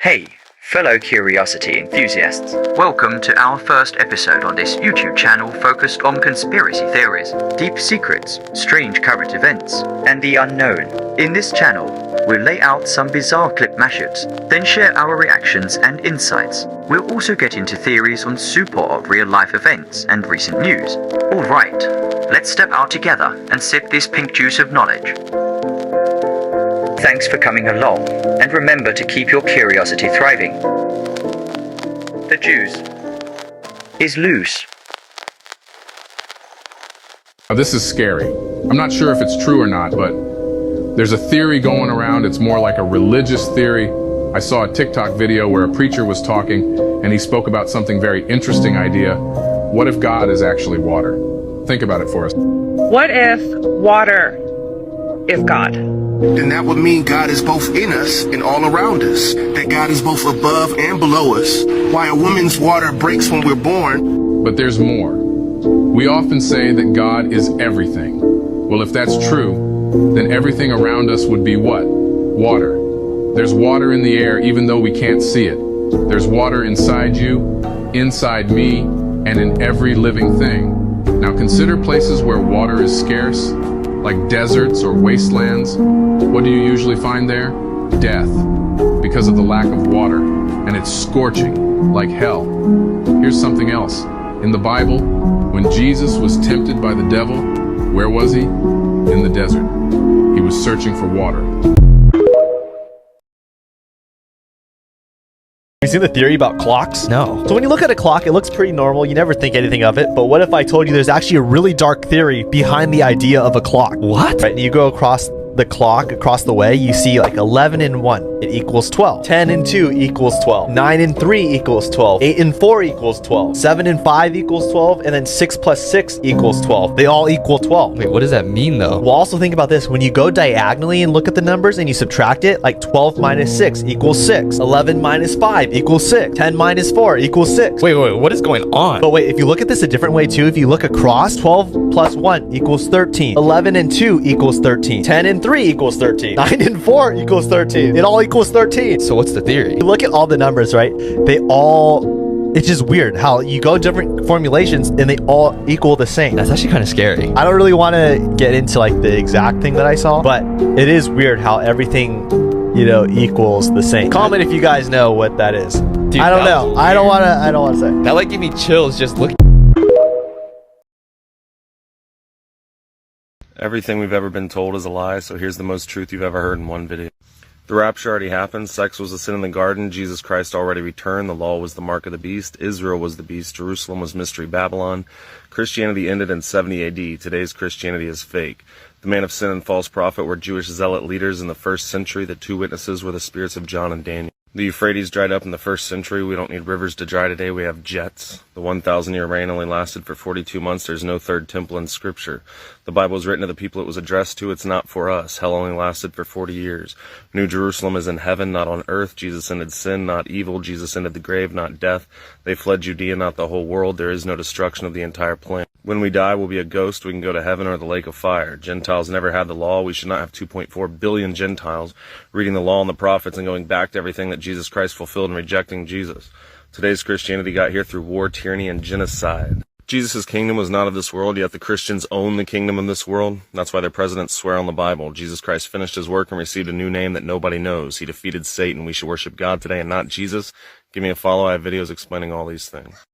Hey, fellow curiosity enthusiasts. Welcome to our first episode on this YouTube channel focused on conspiracy theories, deep secrets, strange current events, and the unknown. In this channel, we'll lay out some bizarre clip mashups, then share our reactions and insights. We'll also get into theories on super odd real-life events and recent news. Alright, let's step out together and sip this pink juice of knowledge. Thanks for coming along, and remember to keep your curiosity thriving. The juice is loose. This is scary. I'm not sure if it's true or not, but there's a theory going around. It's more like a religious theory. I saw a TikTok video where a preacher was talking, and he spoke about something very interesting idea. What if God is actually water? Think about it for us. What if water is God? Then that would mean God is both in us and all around us. That God is both above and below us. Why a woman's water breaks when we're born. But there's more. We often say that God is everything. Well, if that's true, then everything around us would be what? Water. There's water in the air even though we can't see it. There's water inside you, inside me, and in every living thing. Now consider places where water is scarce, like deserts or wastelands. What do you usually find there? Death, because of the lack of water, and it's scorching, like hell. Here's something else. In the Bible, when Jesus was tempted by the devil, where was he? In the desert. He was searching for water. You seen the theory about clocks? No. So when you look at a clock, it looks pretty normal. You never think anything of it. But what if I told you there's actually a really dark theory behind the idea of a clock? What? Right, you go across the clock, across the way, you see like 11 and 1, it equals 12. 10 and 2 equals 12. 9 and 3 equals 12. 8 and 4 equals 12. 7 and 5 equals 12. And then 6 plus 6 equals 12. They all equal 12. Wait, what does that mean though? Well, also think about this. When you go diagonally and look at the numbers and you subtract it, like 12 minus 6 equals 6. 11 minus 5 equals 6. 10 minus 4 equals 6. Wait, what is going on? But wait, if you look at this a different way too, if you look across, 12 plus 1 equals 13. 11 and 2 equals 13. 10 and 3 equals 13. 9 and 4 equals 13. It all equals 13. So what's the theory? You look at all the numbers, right? It's just weird how you go different formulations and they all equal the same. That's actually kind of scary. I don't really want to get into like the exact thing that I saw, but it is weird how everything, equals the same. Comment if you guys know what that is. Dude, I don't know. I don't want to say. That like gave me chills just looking. Everything we've ever been told is a lie, so here's the most truth you've ever heard in one video. The rapture already happened, sex was a sin in the garden, Jesus Christ already returned, the law was the mark of the beast, Israel was the beast, Jerusalem was mystery Babylon, Christianity ended in 70 AD, today's Christianity is fake. The man of sin and false prophet were Jewish zealot leaders in the first century, the two witnesses were the spirits of John and Daniel. The Euphrates dried up in the first century. We don't need rivers to dry today. We have jets. The 1,000-year reign only lasted for 42 months. There's no third temple in Scripture. The Bible was written to the people it was addressed to. It's not for us. Hell only lasted for 40 years. New Jerusalem is in heaven, not on earth. Jesus ended sin, not evil. Jesus ended the grave, not death. They fled Judea, not the whole world. There is no destruction of the entire planet. When we die, we'll be a ghost. We can go to heaven or the lake of fire. Gentiles never had the law. We should not have 2.4 billion Gentiles reading the law and the prophets and going back to everything that Jesus Christ fulfilled and rejecting Jesus. Today's Christianity got here through war, tyranny, and genocide. Jesus' kingdom was not of this world, yet the Christians own the kingdom of this world. That's why their presidents swear on the Bible. Jesus Christ finished his work and received a new name that nobody knows. He defeated Satan. We should worship God today and not Jesus. Give me a follow. I have videos explaining all these things.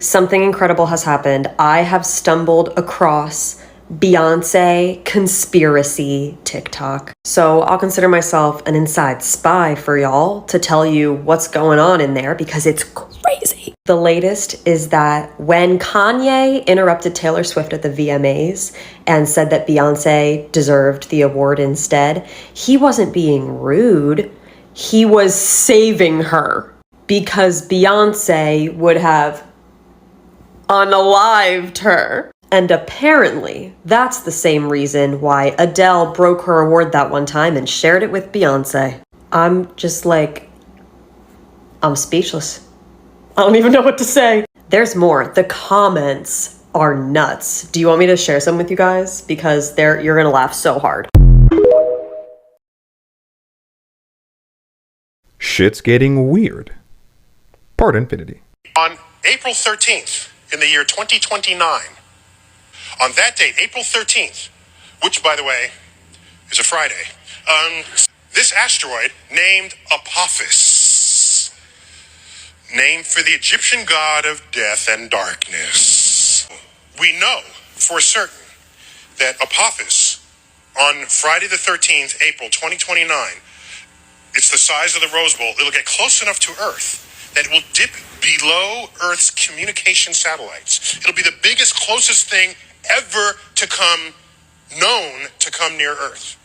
Something incredible has happened. I have stumbled across Beyonce conspiracy TikTok. So I'll consider myself an inside spy for y'all to tell you what's going on in there because it's crazy. The latest is that when Kanye interrupted Taylor Swift at the VMAs and said that Beyonce deserved the award instead, he wasn't being rude. He was saving her because Beyonce would have unalived her. And apparently, that's the same reason why Adele broke her award that one time and shared it with Beyonce. I'm just like, I'm speechless. I don't even know what to say. There's more. The comments are nuts. Do you want me to share some with you guys? Because you're gonna laugh so hard. shit's getting weird. Part infinity. On April 13th, in the year 2029, on that date, April 13th, which, by the way, is a Friday, this asteroid, named Apophis, named for the Egyptian god of death and darkness. We know for certain that Apophis, on Friday the 13th, April 2029, it's the size of the Rose Bowl. It'll get close enough to Earth that it will dip below Earth's communication satellites. It'll be the biggest, closest thing ever to come, known to come near Earth.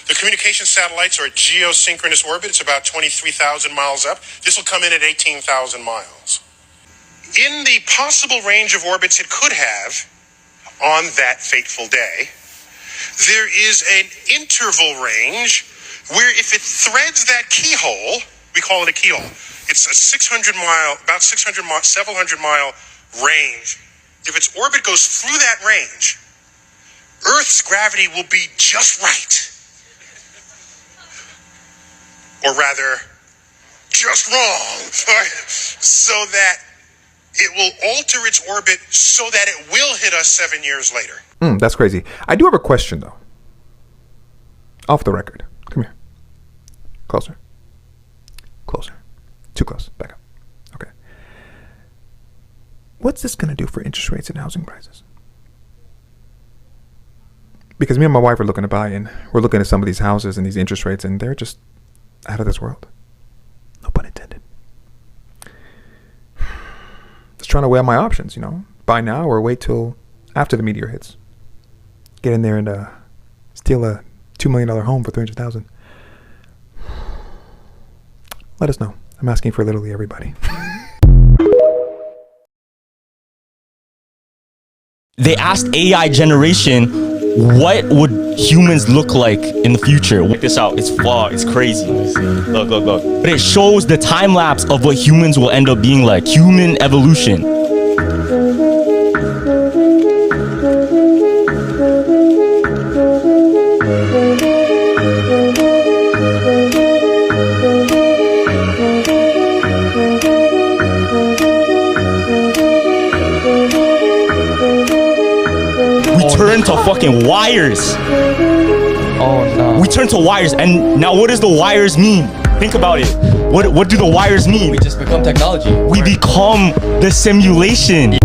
The communication satellites are at geosynchronous orbit. It's about 23,000 miles up. This will come in at 18,000 miles. In the possible range of orbits it could have on that fateful day, there is an interval range where if it threads that keyhole, we call it a keyhole. It's a 700 mile range. If its orbit goes through that range, Earth's gravity will be just right. Or rather, just wrong. So that it will alter its orbit so that it will hit us 7 years later. That's crazy. I do have a question, though. Off the record. Come here. Closer. Closer. Too close. Back up. Okay. What's this going to do for interest rates and housing prices? Because me and my wife are looking to buy, and we're looking at some of these houses and these interest rates, and they're just out of this world. No pun intended. Just trying to weigh out my options, you know. Buy now or wait till after the meteor hits. Get in there and steal a $2 million home for $300,000. Let us know. I'm asking for literally everybody. They asked AI generation, what would humans look like in the future? Check this out. It's flawed. It's crazy. Look, look, look. But it shows the time lapse of what humans will end up being like. Human evolution. Turn to fucking wires. Oh no. We turn to wires, and now what does the wires mean? Think about it. What do the wires mean? We just become technology. We become the simulation.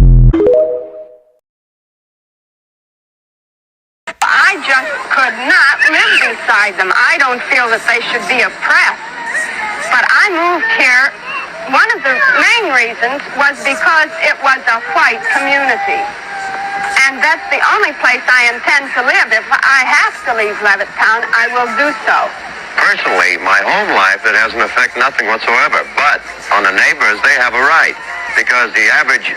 I just could not live beside them. I don't feel that they should be oppressed. But I moved here. One of the main reasons was because it was a white community. And that's the only place I intend to live. If I have to leave Levittown, I will do so. Personally, my home life, it has an effect nothing whatsoever. But on the neighbors, they have a right. Because the average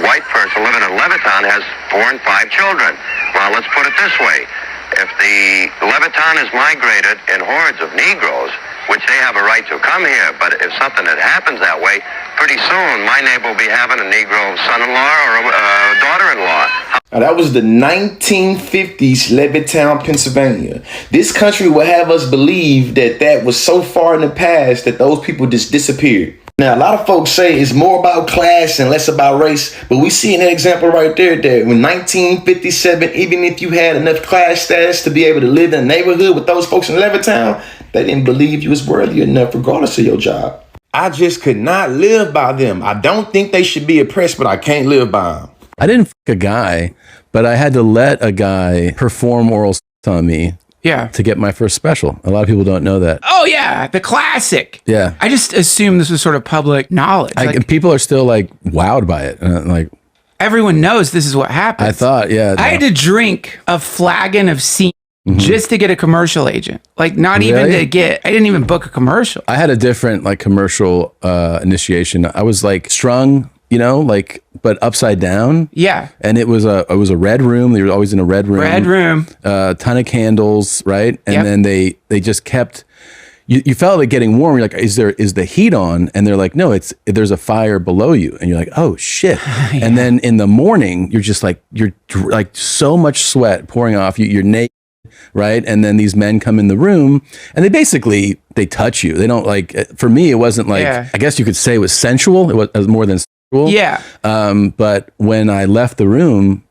white person living in Levittown has 4 and 5 children. Well, let's put it this way. If the Levittown is migrated in hordes of Negroes, which they have a right to come here, but if something that happens that way, pretty soon my neighbor will be having a Negro son-in-law or a daughter-in-law. Now, that was the 1950s, Levittown, Pennsylvania. This country will have us believe that that was so far in the past that those people just disappeared. Now, a lot of folks say it's more about class and less about race, but we see in that example right there that in 1957, even if you had enough class status to be able to live in a neighborhood with those folks in Levittown, they didn't believe you was worthy enough regardless of your job. I just could not live by them. I don't think they should be oppressed, but I can't live by them. I didn't fuck a guy, but I had to let a guy perform oral sex on me. Yeah. To get my first special. A lot of people don't know that. Oh yeah, the classic. Yeah. I just assumed this was sort of public knowledge. People are still like wowed by it. Like everyone knows this is what happened. I thought, yeah. I had to drink a flagon of scene just to get a commercial agent. Like not even to get, I didn't even book a commercial. I had a different like commercial initiation. I was like strung, you know, like, but upside down. Yeah. And it was a red room. They were always in a red room. Red room. A ton of candles, right? And then they just kept, you felt it getting warm. You're like, is the heat on? And they're like, no, there's a fire below you. And you're like, oh shit. Yeah. And then in the morning, you're just like, you're like so much sweat pouring off you. You're naked. right? And then these men come in the room and they touch you. They don't like, for me, it wasn't like, Yeah. I guess you could say it was sensual. It was more than sensual. Yeah. But when I left the room,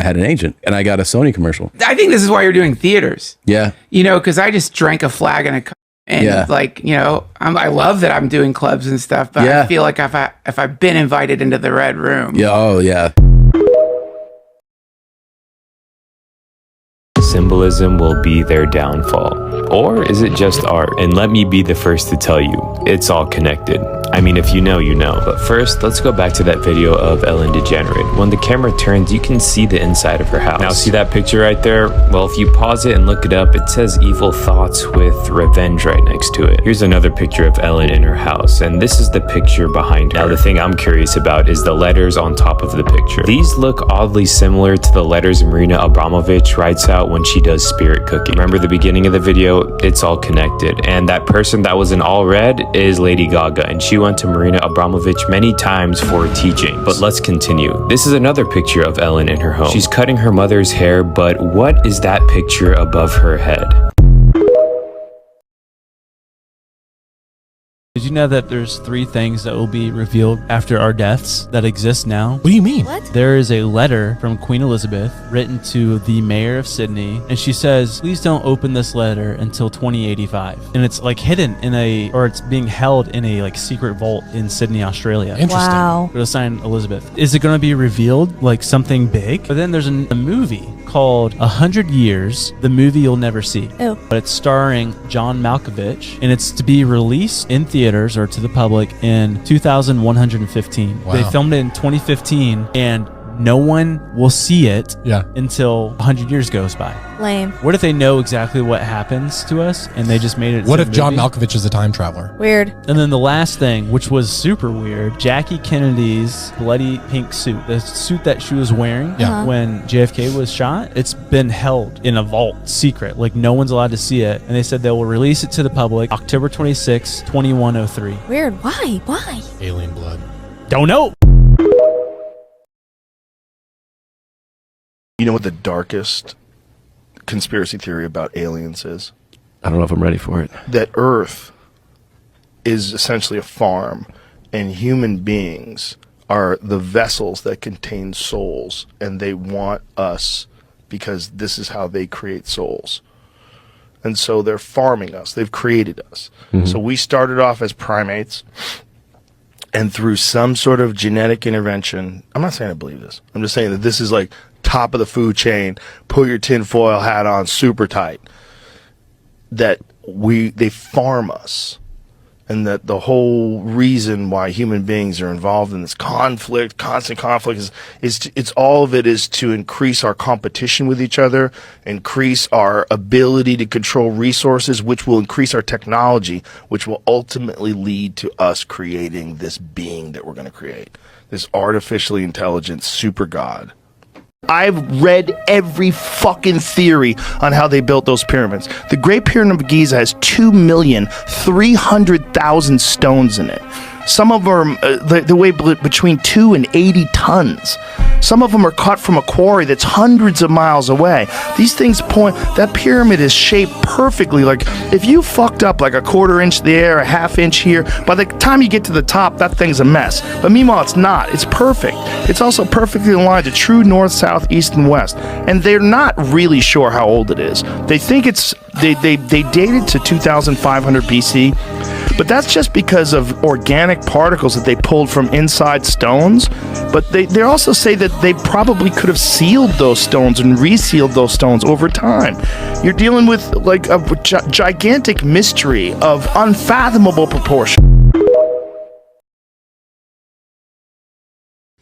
I had an agent and I got a Sony commercial. I think this is why you're doing theaters. Yeah. You know, because I just drank a flagon of and Yeah. like, you know, I love that I'm doing clubs and stuff, but Yeah. I feel like if I've been invited into the Red Room. Yeah. Oh, yeah. Symbolism will be their downfall. Or is it just art? And let me be the first to tell you, it's all connected. I mean, if you know, you know. But first, let's go back to that video of Ellen DeGenerate. When the camera turns, you can see the inside of her house. Now, see that picture right there? Well, if you pause it and look it up, it says evil thoughts with revenge right next to it. Here's another picture of Ellen in her house, and this is the picture behind her. Now, the thing I'm curious about is the letters on top of the picture. These look oddly similar to the letters Marina Abramovich writes out when she does spirit cooking. Remember the beginning of the video? It's all connected. And that person that was in all red is Lady Gaga, and she went to Marina Abramovich many times for teaching. But let's continue. This is another picture of Ellen in her home. She's cutting her mother's hair, but what is that picture above her head? Did you know that there's 3 things that will be revealed after our deaths that exist now? What do you mean? What? There is a letter from Queen Elizabeth written to the mayor of Sydney, and she says, please don't open this letter until 2085. And it's like hidden in it's being held in a like secret vault in Sydney, Australia. Interesting. Wow. For the sign Elizabeth. Is it going to be revealed like something big? But then there's a movie called 100 Years, the movie you'll never see. Oh. But it's starring John Malkovich, and it's to be released in theaters or to the public in 2115. Wow. They filmed it in 2015, and no one will see it until 100 years goes by. Lame. What if they know exactly what happens to us and they just made it? What if John Malkovich is a time traveler? Weird. And then the last thing, which was super weird, Jackie Kennedy's bloody pink suit, the suit that she was wearing when JFK was shot, it's been held in a vault, secret. Like no one's allowed to see it. And they said they will release it to the public October 26, 2103. Weird. Why? Why? Alien blood. Don't know. You know what the darkest conspiracy theory about aliens is? I don't know if I'm ready for it. That Earth is essentially a farm, and human beings are the vessels that contain souls, and they want us because this is how they create souls. And so they're farming us. They've created us. Mm-hmm. So we started off as primates, and through some sort of genetic intervention, I'm not saying I believe this. I'm just saying that this is like top of the food chain, put your tinfoil hat on super tight, that they farm us. And that the whole reason why human beings are involved in this conflict, constant conflict, it's all of it is to increase our competition with each other, increase our ability to control resources, which will increase our technology, which will ultimately lead to us creating this being that we're going to create, this artificially intelligent super god. I've read every fucking theory on how they built those pyramids. The Great Pyramid of Giza has 2,300,000 stones in it. Some of them they weigh between 2 and 80 tons. Some of them are cut from a quarry that's hundreds of miles away. These things point, that pyramid is shaped perfectly. Like, if you fucked up like a quarter inch there, a half inch here, by the time you get to the top, that thing's a mess. But meanwhile, it's not. It's perfect. It's also perfectly aligned to true north, south, east, and west. And they're not really sure how old it is. They think they date it to 2,500 BC. But that's just because of organic particles that they pulled from inside stones. But they also say that they probably could have sealed those stones and resealed those stones over time. You're dealing with like a gigantic mystery of unfathomable proportion.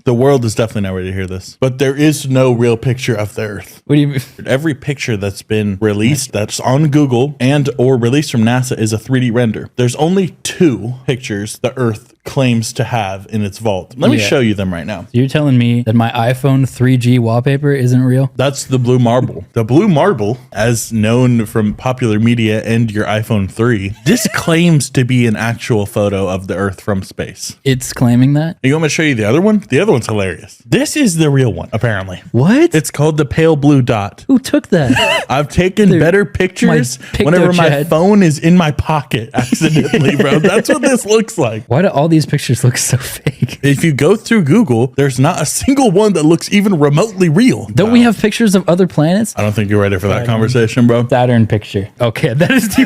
The world is definitely not ready to hear this. But there is no real picture of the Earth. What do you mean? Every picture that's been released that's on Google and or released from NASA is a 3D render. There's only 2 pictures the Earth claims to have in its vault. Let me show you them right now. You're telling me that my iPhone 3G wallpaper isn't real? That's the blue marble. The blue marble, as known from popular media and your iPhone 3, this claims to be an actual photo of the Earth from space. It's claiming that? You want me to show you the other one? The other one's hilarious. This is the real one, apparently. What? It's called the pale blue dot. Who took that? I've taken better pictures whenever my phone is in my pocket accidentally, bro. That's what this looks like. Why do all these pictures look so fake? If you go through Google, there's not a single one that looks even remotely real. Don't we have pictures of other planets? I don't think you're ready for that conversation, bro. Saturn picture. Okay, that is too.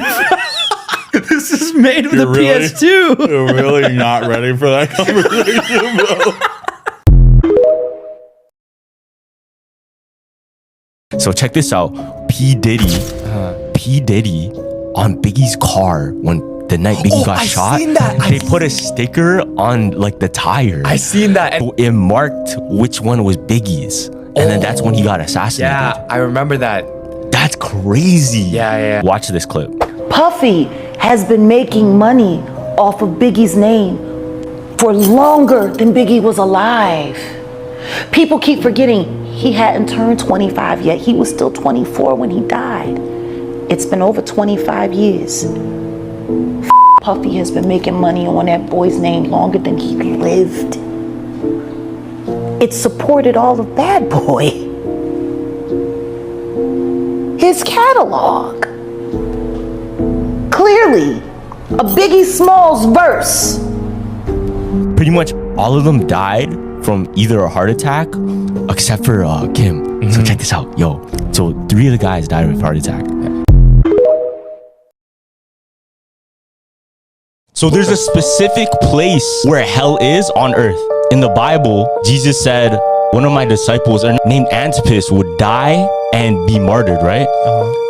This is made with the PS2. You're really not ready for that conversation, bro. So check this out. P. Diddy on Biggie's car when the night Biggie got shot. Seen that. They put a sticker on like the tire. I seen that. It marked which one was Biggie's. And then that's when he got assassinated. Yeah, I remember that. That's crazy. Yeah. Watch this clip. Puffy has been making money off of Biggie's name for longer than Biggie was alive. People keep forgetting he hadn't turned 25 yet. He was still 24 when he died. It's been over 25 years. Puffy has been making money on that boy's name longer than he lived. It supported all of Bad Boy. His catalog. Clearly, a Biggie Smalls verse. Pretty much all of them died from either a heart attack, except for Kim. So check this out. So 3 of the guys died of a heart attack. So there's a specific place where hell is on earth. In the Bible, Jesus said, one of my disciples named Antipas would die and be martyred, right?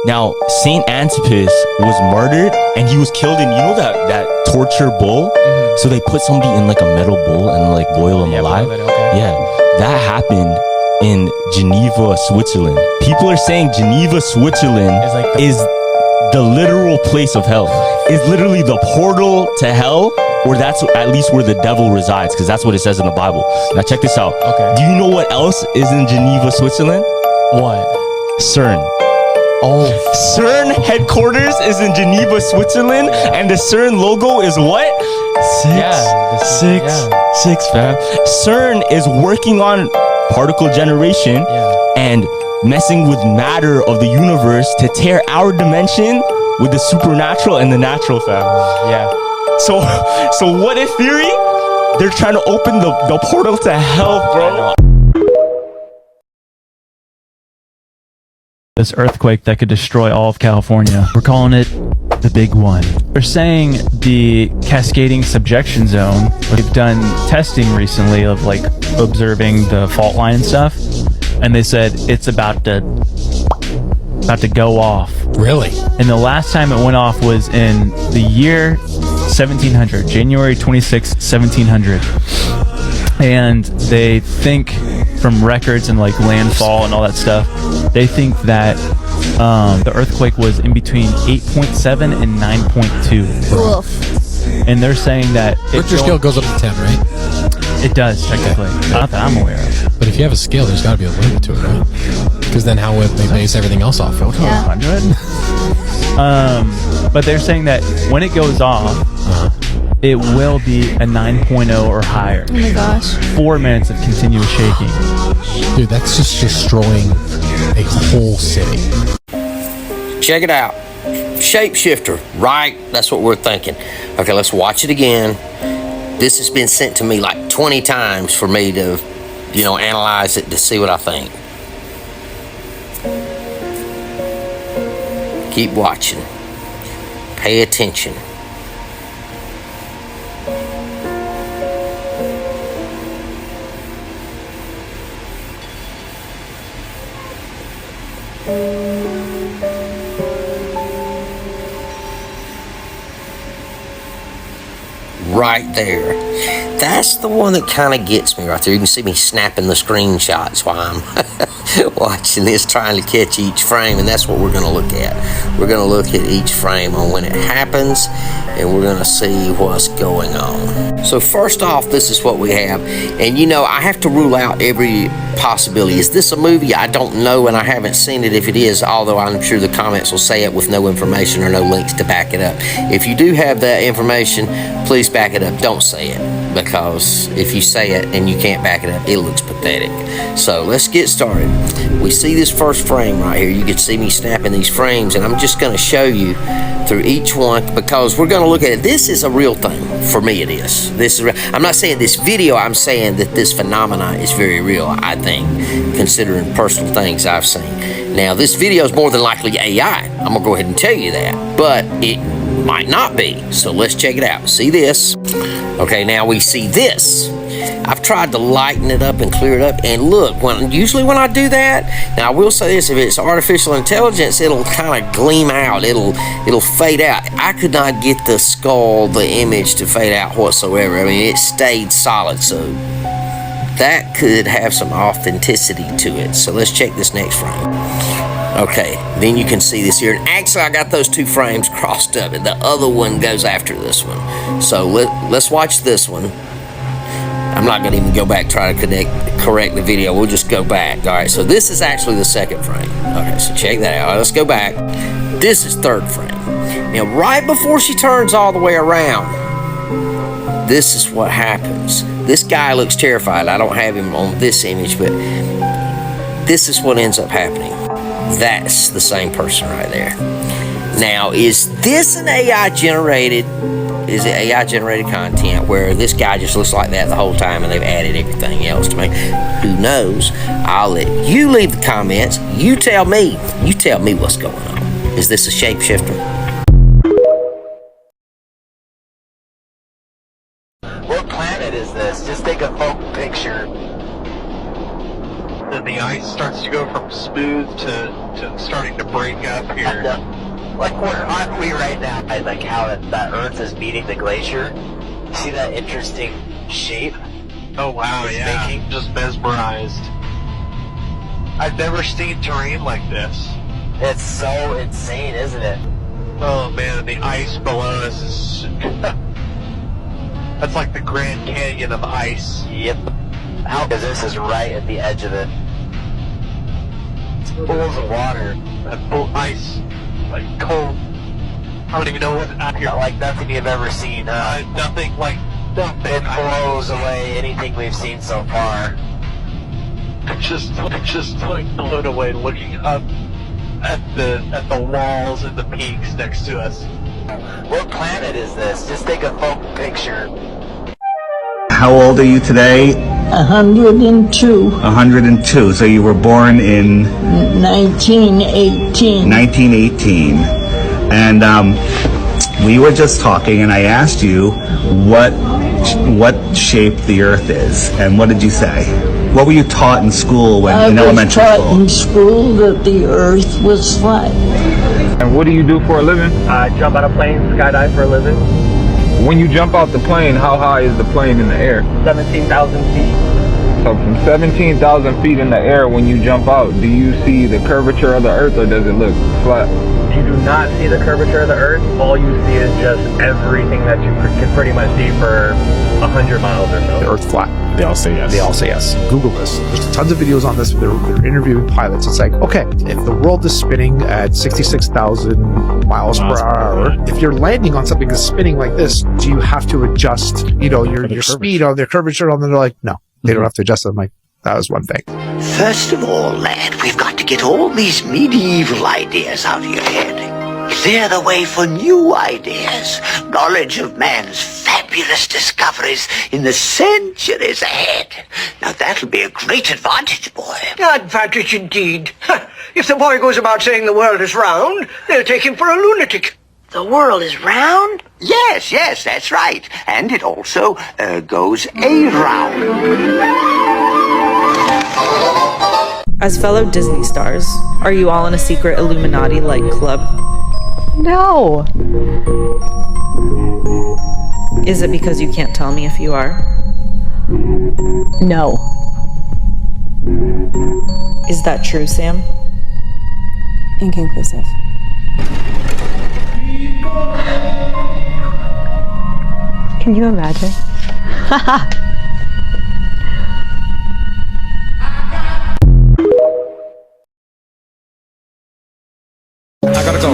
Now, Saint Antipas was martyred and he was killed in, that torture bowl? So they put somebody in like a metal bowl and like boil them alive. Yeah, that happened in Geneva, Switzerland. People are saying Geneva, Switzerland is the literal place of hell. It's literally the portal to hell, or that's at least where the devil resides, because that's what it says in the Bible. Now check this out. Do you know what else is in Geneva, Switzerland? What? CERN. Oh, CERN headquarters is in Geneva, Switzerland, and the CERN logo is what? Six, fam. CERN is working on particle generation and messing with matter of the universe to tear our dimension with the supernatural and the natural, fam. So what if theory? They're trying to open the portal to hell, bro. This earthquake that could destroy all of California. We're calling it the big one. They're saying the cascading subjection zone. They've done testing recently of like observing the fault line and stuff, and they said it's about to go off. Really? And the last time it went off was in the year 1700, January 26, 1700. And they think from records and like landfall and all that stuff, they think that the earthquake was in between 8.7 and 9.2. And they're saying that Richter scale goes up to 10, right? It does, technically. Not that I'm aware of. But if you have a scale, there's got to be a limit to it, right? Because then how would they base everything else off of? 100? But they're saying that when it goes off, it will be a 9.0 or higher. Oh my gosh. 4 minutes of continuous shaking. Dude, that's just destroying a whole city. Check it out. Shapeshifter, right? That's what we're thinking. Okay, let's watch it again. This has been sent to me like 20 times for me to, analyze it to see what I think. Keep watching. Pay attention. right there. That's the one that kind of gets me right there. You can see me snapping the screenshots while I'm watching this, trying to catch each frame, and that's what we're going to look at. We're going to look at each frame on when it happens, and we're going to see what's going on. So first off, this is what we have, and you know, I have to rule out every possibility. Is this a movie? I don't know, and I haven't seen it if it is, although I'm sure the comments will say it with no information or no links to back it up. If you do have that information, please back it up. Don't say it, because if you say it and you can't back it up, it looks pathetic. So let's get started. We see this first frame right here. You can see me snapping these frames, and I'm just going to show you through each one, because we're going to look at it. This is a real thing. For me, it is. This is real. I'm not saying this video, I'm saying that this phenomenon is very real, I think, considering personal things I've seen. Now, this video is more than likely AI. I'm going to go ahead and tell you that, but it might not be. So let's check it out. See this? Okay, now we see this. I've tried to lighten it up and clear it up, and look, usually when I do that, now I will say this, if it's artificial intelligence, it'll kind of gleam out, it'll fade out. I could not get the skull, the image to fade out whatsoever. I mean, it stayed solid, so that could have some authenticity to it. So let's check this next frame. Okay, then you can see this here, and actually I got those two frames crossed up, and the other one goes after this one. So let's watch this one. I'm not going to even go back try to correct the video. We'll just go back. All right, so this is actually the second frame. Okay, so check that out. Let's go back. This is third frame. Now, right before she turns all the way around, this is what happens. This guy looks terrified. I don't have him on this image, but this is what ends up happening. That's the same person right there. Now, is this an AI generated? Is it AI generated content where this guy just looks like that the whole time and they've added everything else to me? Who knows? I'll let you leave the comments. You tell me what's going on. Is this a shapeshifter? What planet is this? Just take a photo picture. Then the ice starts to go from smooth to starting to break up here. Like, where aren't we right now? I like how that Earth is meeting the glacier. See that interesting shape? Oh wow, yeah. Making? Just mesmerized. I've never seen terrain like this. It's so insane, isn't it? Oh man, the ice below us is... That's like the Grand Canyon of ice. Yep. How? Because this is right at the edge of it. Pools of water. That full ice. Like cold. I don't even know what out here. Not like nothing you've ever seen, huh? Nothing like nothing. It blows away anything we've seen so far. Just like blown away looking up at the walls and the peaks next to us. What planet is this? Just take a photo picture. How old are you today? 102. 102. So you were born in 1918. 1918. And we were just talking, and I asked you what shape the Earth is, and what did you say? What were you taught in school in elementary school? I was taught in school that the Earth was flat. And what do you do for a living? I jump out of planes, skydive for a living. When you jump out the plane, how high is the plane in the air? 17,000 feet. So from 17,000 feet in the air, when you jump out, do you see the curvature of the Earth, or does it look flat? You do not see the curvature of the Earth. All you see is just everything that you can pretty much see for 100 miles or so. The Earth's flat. They all say yes. They all say yes. Google this. There's tons of videos on this. They're interviewing pilots. It's like, okay, if the world is spinning at 66,000 miles per hour, if you're landing on something that's spinning like this, do you have to adjust, your speed on their curvature? And they're like, no, they don't have to adjust. I'm like, that was one thing. First of all, lad, we've got to get all these medieval ideas out of your head. Clear the way for new ideas. Knowledge of man's fabulous discoveries in the centuries ahead. Now that'll be a great advantage, boy. Advantage indeed. If the boy goes about saying the world is round, they'll take him for a lunatic. The world is round? Yes, that's right. And it also goes around. As fellow Disney stars, are you all in a secret Illuminati-like club? No. Is it because you can't tell me if you are? No. Is that true, Sam? Inconclusive. Can you imagine?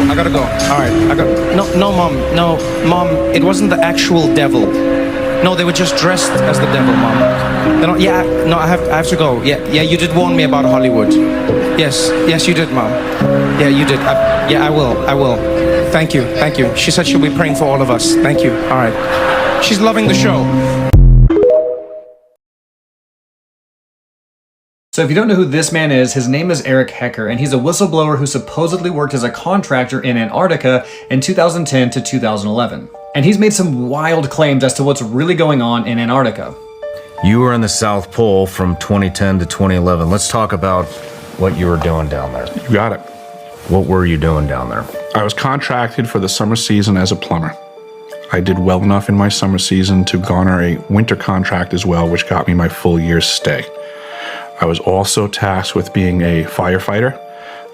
I gotta go. All right, no, mom, it wasn't the actual devil. No, they were just dressed as the devil, mom. I have to go. Yeah, you did warn me about Hollywood. Yes, you did, mom. Yeah, you did. I will. Thank you. She said she'll be praying for all of us. Thank you. All right. She's loving the show. So if you don't know who this man is, his name is Eric Hecker, and he's a whistleblower who supposedly worked as a contractor in Antarctica in 2010 to 2011. And he's made some wild claims as to what's really going on in Antarctica. You were in the South Pole from 2010 to 2011. Let's talk about what you were doing down there. You got it. What were you doing down there? I was contracted for the summer season as a plumber. I did well enough in my summer season to garner a winter contract as well, which got me my full year's stay. I was also tasked with being a firefighter.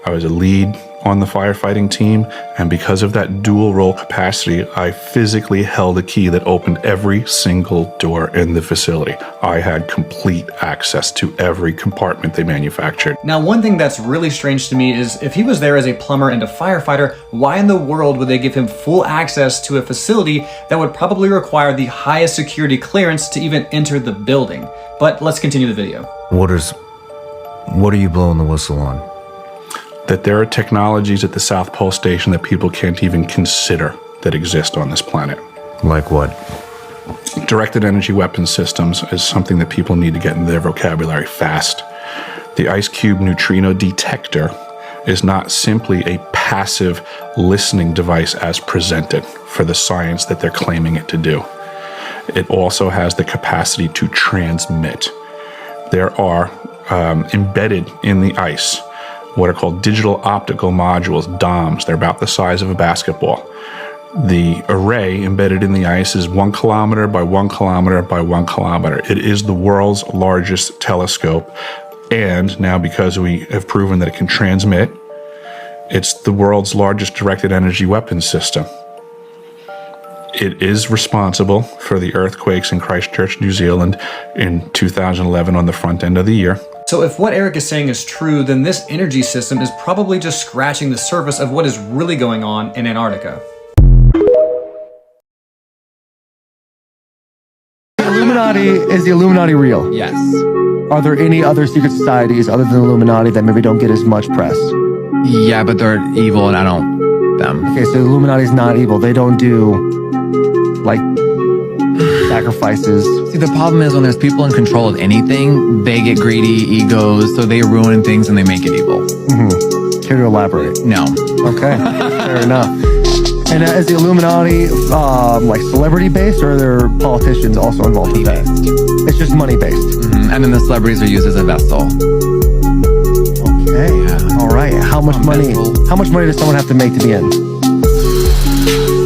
I was a lead on the firefighting team, and because of that dual role capacity, I physically held a key that opened every single door in the facility. I had complete access to every compartment they manufactured. Now, one thing that's really strange to me is if he was there as a plumber and a firefighter, why in the world would they give him full access to a facility that would probably require the highest security clearance to even enter the building? But let's continue the video. What are you blowing the whistle on? That there are technologies at the South Pole Station that people can't even consider that exist on this planet. Like what? Directed energy weapon systems is something that people need to get into their vocabulary fast. The ice cube neutrino detector is not simply a passive listening device as presented for the science that they're claiming it to do. It also has the capacity to transmit. There are embedded in the ice what are called digital optical modules, DOMs. They're about the size of a basketball. The array embedded in the ice is 1 kilometer by 1 kilometer by 1 kilometer. It is the world's largest telescope. And now, because we have proven that it can transmit, it's the world's largest directed energy weapons system. It is responsible for the earthquakes in Christchurch, New Zealand in 2011 on the front end of the year. So if what Eric is saying is true, then this energy system is probably just scratching the surface of what is really going on in Antarctica. Is the Illuminati real? Yes. Are there any other secret societies other than the Illuminati that maybe don't get as much press? Yeah, but they're evil and I don't them. Okay, so the Illuminati's not evil. They don't do, like, sacrifices. See, the problem is when there's people in control of anything, they get greedy, egos, so they ruin things and they make it evil. Mm-hmm. Care to elaborate? No. Okay, fair enough. And is the Illuminati like celebrity-based, or are there politicians also involved with that? It's just money-based. Mm-hmm. And then the celebrities are used as a vessel. Okay. Yeah. All right. How much money? How much money does someone have to make to be in?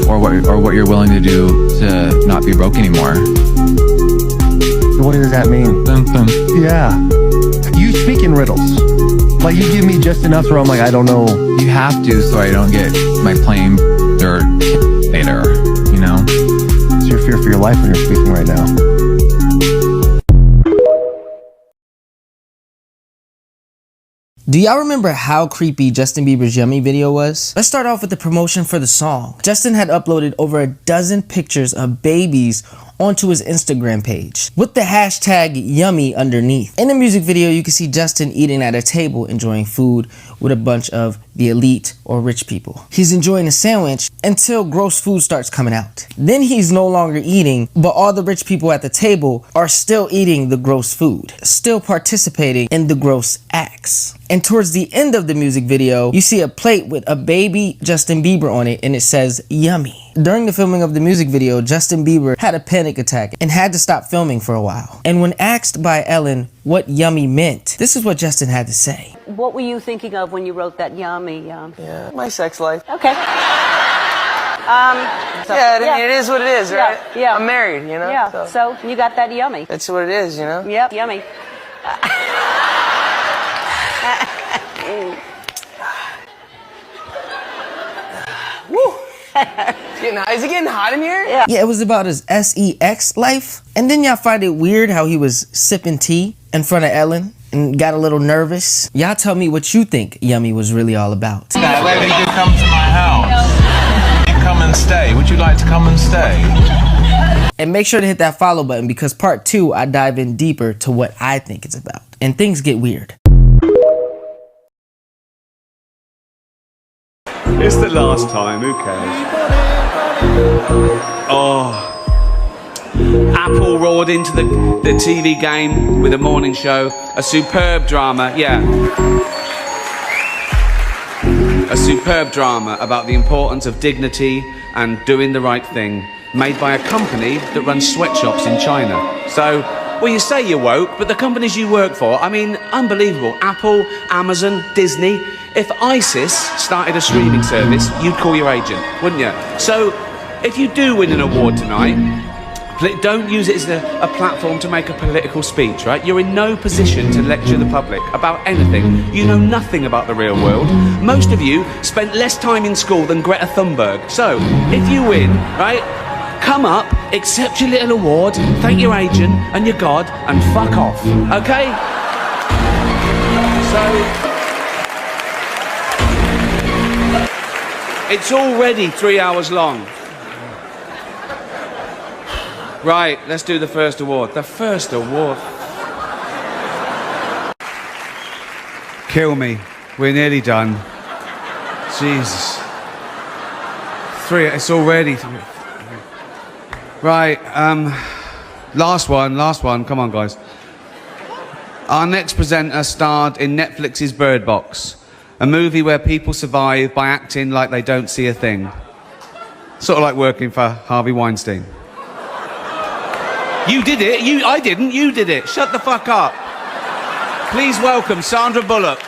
Or what you're willing to do to not be broke anymore. So what does that mean? Yeah. You speak in riddles. Like, you give me just enough where I'm like, I don't know. You have to, so I don't get my plane or later, you know? It's your fear for your life when you're speaking right now. Do y'all remember how creepy Justin Bieber's Yummy video was? Let's start off with the promotion for the song. Justin had uploaded over a dozen pictures of babies onto his Instagram page with the hashtag Yummy underneath. In the music video, you can see Justin eating at a table enjoying food with a bunch of the elite or rich people. He's enjoying a sandwich until gross food starts coming out. Then he's no longer eating, but all the rich people at the table are still eating the gross food, still participating in the gross acts. And towards the end of the music video, you see a plate with a baby Justin Bieber on it, and it says Yummy. During the filming of the music video, Justin Bieber had a panic attack and had to stop filming for a while. And when asked by Ellen what Yummy meant, this is what Justin had to say. What were you thinking of when you wrote that Yummy? Yeah, my sex life. Okay. stuff. Yeah, it is what it is, right? Yeah. I'm married, you know? Yeah. So you got that yummy. That's what it is, you know? Yep. Yummy. Woo! Is it getting hot in here? Yeah, it was about his sex life. And then y'all find it weird how he was sipping tea in front of Ellen and got a little nervous. Y'all tell me what you think Yummy was really all about. That lady did come to my house. You come and stay. Would you like to come and stay? And make sure to hit that follow button because part 2, I dive in deeper to what I think it's about. And things get weird. It's the last time, who cares? Oh. Apple roared into the TV game with a morning show. A superb drama, yeah. A superb drama about the importance of dignity and doing the right thing, made by a company that runs sweatshops in China. So, well, you say you're woke, but the companies you work for, I mean, unbelievable. Apple, Amazon, Disney. If ISIS started a streaming service, you'd call your agent, wouldn't you? So, if you do win an award tonight, don't use it as a platform to make a political speech, right? You're in no position to lecture the public about anything. You know nothing about the real world. Most of you spent less time in school than Greta Thunberg. So, if you win, right, come up, accept your little award, thank your agent and your God, and fuck off, okay? So, it's already 3 hours long. Right, let's do the first award. The first award. Kill me. We're nearly done. Jesus. It's already 3. Right, last one. Come on, guys. Our next presenter starred in Netflix's Bird Box, a movie where people survive by acting like they don't see a thing. Sort of like working for Harvey Weinstein. You did it. I didn't. You did it. Shut the fuck up. Please welcome Sandra Bullock.